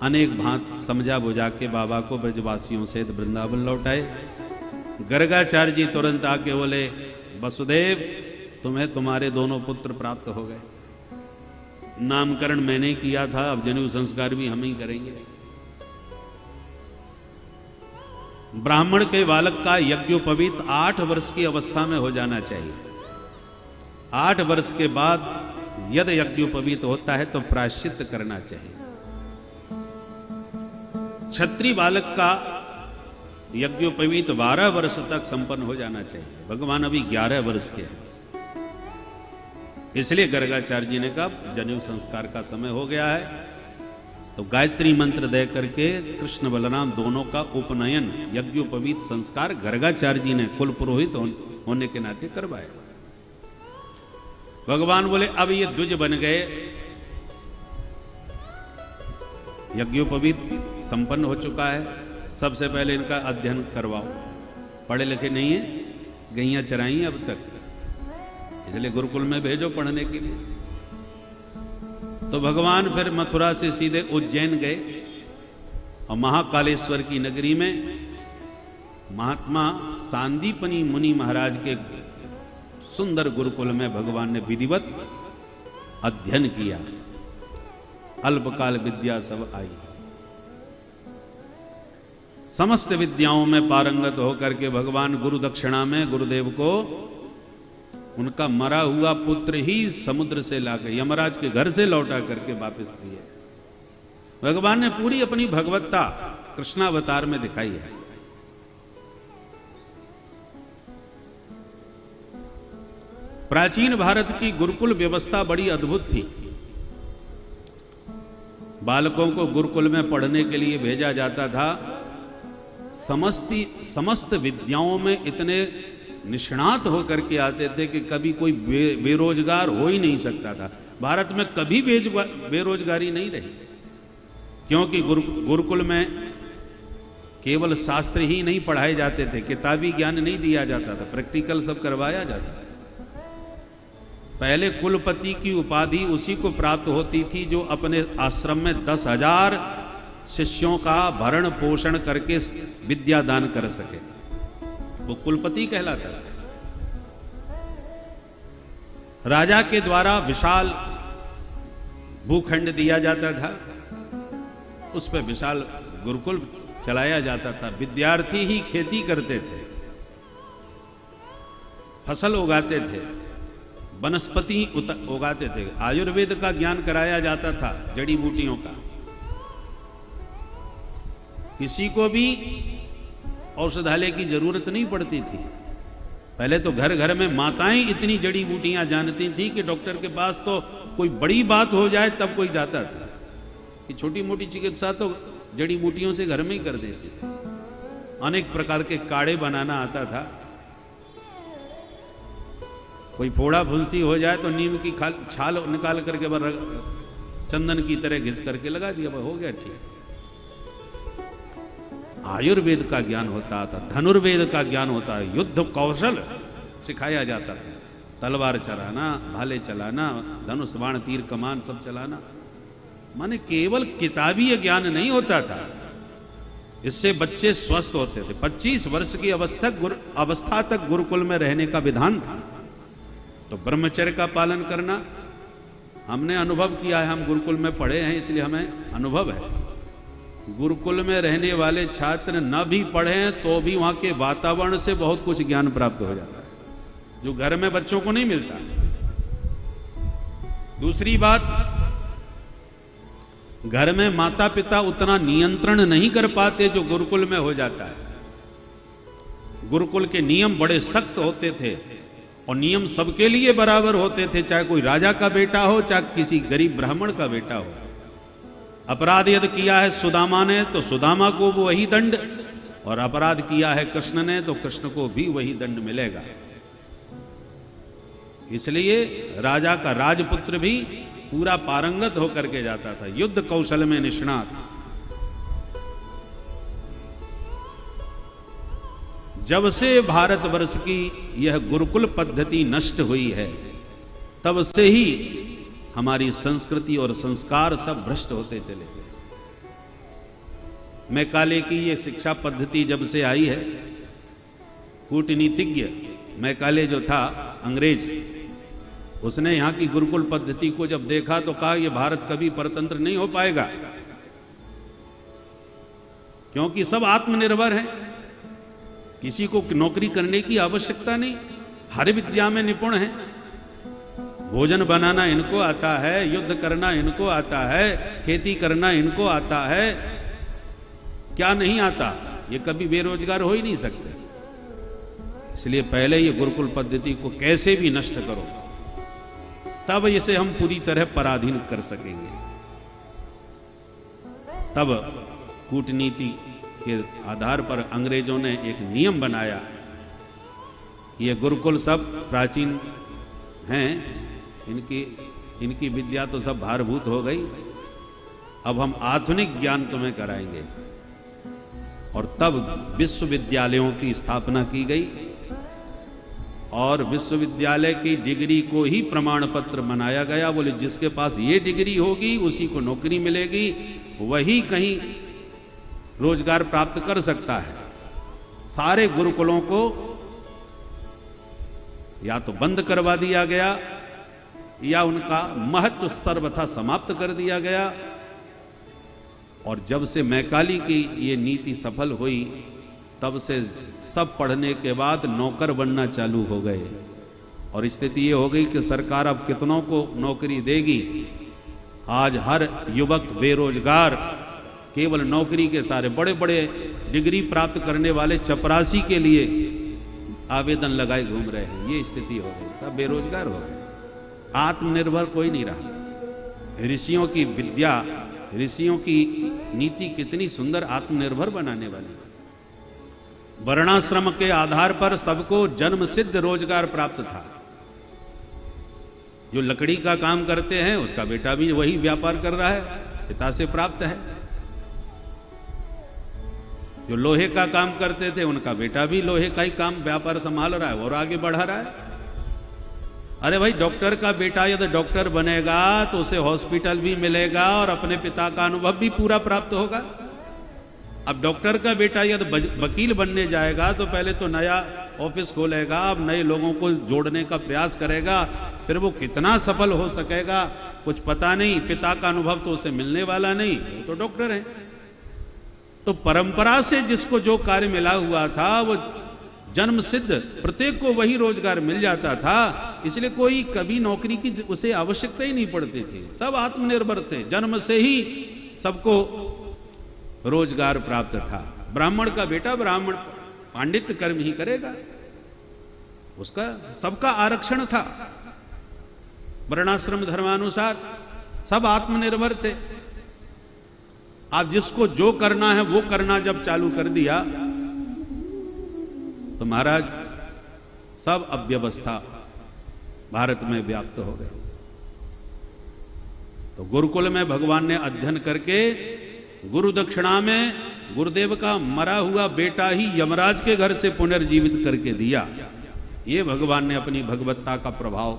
अनेक भांत समझा बुझा के बाबा को ब्रजवासियों से वृंदावन लौटाए। गर्गाचार्य जी तुरंत आके बोले, वसुदेव तुम्हें तुम्हारे दोनों पुत्र प्राप्त हो गए। नामकरण मैंने किया था, अब जनेऊ संस्कार भी हम ही करेंगे। ब्राह्मण के बालक का यज्ञोपवीत 8 वर्ष की अवस्था में हो जाना चाहिए। 8 वर्ष के बाद यदि यज्ञोपवीत होता है तो प्रायश्चित करना चाहिए। क्षत्रिय बालक का यज्ञोपवीत 12 वर्ष तक संपन्न हो जाना चाहिए। भगवान अभी 11 वर्ष के हैं, इसलिए गर्गाचार्य जी ने कहा जनेऊ संस्कार का समय हो गया है, तो गायत्री मंत्र दे करके कृष्ण बलराम दोनों का उपनयन यज्ञोपवीत संस्कार गर्गाचार्य जी ने कुल पुरोहित होने के नाते करवाया। भगवान बोले अब ये द्विज बन गए, यज्ञोपवीत संपन्न हो चुका है, सबसे पहले इनका अध्ययन करवाओ। पढ़े लिखे नहीं है, गैया चराई अब तक, इसलिए गुरुकुल में भेजो पढ़ने के लिए। तो भगवान फिर मथुरा से सीधे उज्जैन गए और महाकालेश्वर की नगरी में महात्मा सांदीपनी मुनि महाराज के सुंदर गुरुकुल में भगवान ने विधिवत अध्ययन किया। अल्पकाल विद्या सब आई। समस्त विद्याओं में पारंगत होकर के भगवान गुरु दक्षिणा में गुरुदेव को उनका मरा हुआ पुत्र ही समुद्र से लाकर यमराज के घर से लौटा करके वापस दिए। भगवान ने पूरी अपनी भगवत्ता कृष्णावतार में दिखाई है। प्राचीन भारत की गुरुकुल व्यवस्था बड़ी अद्भुत थी। बालकों को गुरुकुल में पढ़ने के लिए भेजा जाता था। समस्त विद्याओं में इतने निष्णात होकर के आते थे कि कभी कोई बेरोजगार हो ही नहीं सकता था। भारत में कभी बेरोजगारी नहीं रही, क्योंकि गुरुकुल में केवल शास्त्र ही नहीं पढ़ाए जाते थे, किताबी ज्ञान नहीं दिया जाता था, प्रैक्टिकल सब करवाया जाता था। पहले कुलपति की उपाधि उसी को प्राप्त होती थी जो अपने आश्रम में 10,000 शिष्यों का भरण पोषण करके विद्या दान कर सके, वो कुलपति कहलाता था। राजा के द्वारा विशाल भूखंड दिया जाता था, उस पर विशाल गुरुकुल चलाया जाता था। विद्यार्थी ही खेती करते थे, फसल उगाते थे, वनस्पति उगाते थे। आयुर्वेद का ज्ञान कराया जाता था, जड़ी बूटियों का। किसी को भी औषधालय की जरूरत नहीं पड़ती थी। पहले तो घर घर में माताएं इतनी जड़ी बूटियां जानती थी कि डॉक्टर के पास तो कोई बड़ी बात हो जाए तब कोई जाता था, कि छोटी मोटी चिकित्सा तो जड़ी बूटियों से घर में ही कर देते थे। अनेक प्रकार के काढ़े बनाना आता था। कोई फोड़ा फुंसी हो जाए तो नीम की छाल निकाल करके चंदन की तरह घिस करके लगा दिया, हो गया ठीक। आयुर्वेद का ज्ञान होता था, धनुर्वेद का ज्ञान होता है, युद्ध कौशल सिखाया जाता है, तलवार चलाना, भाले चलाना, धनुष बाण तीर कमान सब चलाना। माने केवल किताबी ज्ञान नहीं होता था, इससे बच्चे स्वस्थ होते थे। 25 वर्ष की अवस्था तक गुरुकुल में रहने का विधान था। तो ब्रह्मचर्य का पालन करना, हमने अनुभव किया है, हम गुरुकुल में पढ़े हैं इसलिए हमें अनुभव है। गुरुकुल में रहने वाले छात्र न भी पढ़े हैं तो भी वहां के वातावरण से बहुत कुछ ज्ञान प्राप्त हो जाता है, जो घर में बच्चों को नहीं मिलता। दूसरी बात, घर में माता पिता उतना नियंत्रण नहीं कर पाते जो गुरुकुल में हो जाता है। गुरुकुल के नियम बड़े सख्त होते थे और नियम सबके लिए बराबर होते थे, चाहे कोई राजा का बेटा हो, चाहे किसी गरीब ब्राह्मण का बेटा हो। अपराध यदि किया है सुदामा ने तो सुदामा को वही दंड, और अपराध किया है कृष्ण ने तो कृष्ण को भी वही दंड मिलेगा। इसलिए राजा का राजपुत्र भी पूरा पारंगत होकर के जाता था, युद्ध कौशल में निष्णात। जब से भारतवर्ष की यह गुरुकुल पद्धति नष्ट हुई है, तब से ही हमारी संस्कृति और संस्कार सब भ्रष्ट होते चले गए। मैकाले की ये शिक्षा पद्धति जब से आई है, कूटनीतिज्ञ मैकाले जो था अंग्रेज, उसने यहाँ की गुरुकुल पद्धति को जब देखा तो कहा यह भारत कभी परतंत्र नहीं हो पाएगा, क्योंकि सब आत्मनिर्भर हैं, किसी को नौकरी करने की आवश्यकता नहीं, हर विद्या में निपुण है, भोजन बनाना इनको आता है, युद्ध करना इनको आता है, खेती करना इनको आता है, क्या नहीं आता? ये कभी बेरोजगार हो ही नहीं सकते। इसलिए पहले ये गुरुकुल पद्धति को कैसे भी नष्ट करो, तब इसे हम पूरी तरह पराधीन कर सकेंगे। तब कूटनीति के आधार पर अंग्रेजों ने एक नियम बनाया, ये गुरुकुल सब प्राचीन हैं, इनकी विद्या तो सब भारभूत हो गई, अब हम आधुनिक ज्ञान तुम्हें कराएंगे। और तब विश्वविद्यालयों की स्थापना की गई और विश्वविद्यालय की डिग्री को ही प्रमाण पत्र बनाया गया। बोले जिसके पास ये डिग्री होगी उसी को नौकरी मिलेगी, वही कहीं रोजगार प्राप्त कर सकता है। सारे गुरुकुलों को या तो बंद करवा दिया गया या उनका महत्व सर्वथा समाप्त कर दिया गया। और जब से मैकाले की ये नीति सफल हुई, तब से सब पढ़ने के बाद नौकर बनना चालू हो गए और स्थिति ये हो गई कि सरकार अब कितनों को नौकरी देगी। आज हर युवक बेरोजगार केवल नौकरी के सारे बड़े बड़े डिग्री प्राप्त करने वाले चपरासी के लिए आवेदन लगाए घूम रहे हैं। ये स्थिति हो गई, सब बेरोजगार हो गए, आत्मनिर्भर कोई नहीं रहा। ऋषियों की विद्या, ऋषियों की नीति कितनी सुंदर आत्मनिर्भर बनाने वाली। वर्णाश्रम के आधार पर सबको जन्म सिद्ध रोजगार प्राप्त था। जो लकड़ी का काम करते हैं उसका बेटा भी वही व्यापार कर रहा है, पिता से प्राप्त है। जो लोहे का काम करते थे उनका बेटा भी लोहे का ही काम व्यापार संभाल रहा है और आगे बढ़ा रहा है। अरे भाई, डॉक्टर का बेटा यदि डॉक्टर बनेगा तो उसे हॉस्पिटल भी मिलेगा और अपने पिता का अनुभव भी पूरा प्राप्त होगा। अब डॉक्टर का बेटा यदि वकील बनने जाएगा तो पहले तो नया ऑफिस खोलेगा, अब नए लोगों को जोड़ने का प्रयास करेगा, फिर वो कितना सफल हो सकेगा कुछ पता नहीं, पिता का अनुभव तो उसे मिलने वाला नहीं, वो तो डॉक्टर है। तो परंपरा से जिसको जो कार्य मिला हुआ था वो जन्म सिद्ध, प्रत्येक को वही रोजगार मिल जाता था, इसलिए कोई कभी नौकरी की उसे आवश्यकता ही नहीं पड़ती थी, सब आत्मनिर्भर थे, जन्म से ही सबको रोजगार प्राप्त था। ब्राह्मण का बेटा ब्राह्मण पांडित्य कर्म ही करेगा, उसका सबका आरक्षण था। वर्णाश्रम धर्मानुसार सब आत्मनिर्भर थे। आप जिसको जो करना है वो करना जब चालू कर दिया तो महाराज सब अव्यवस्था भारत में व्याप्त हो गई। तो गुरुकुल में भगवान ने अध्ययन करके गुरु दक्षिणा में गुरुदेव का मरा हुआ बेटा ही यमराज के घर से पुनर्जीवित करके दिया। ये भगवान ने अपनी भगवत्ता का प्रभाव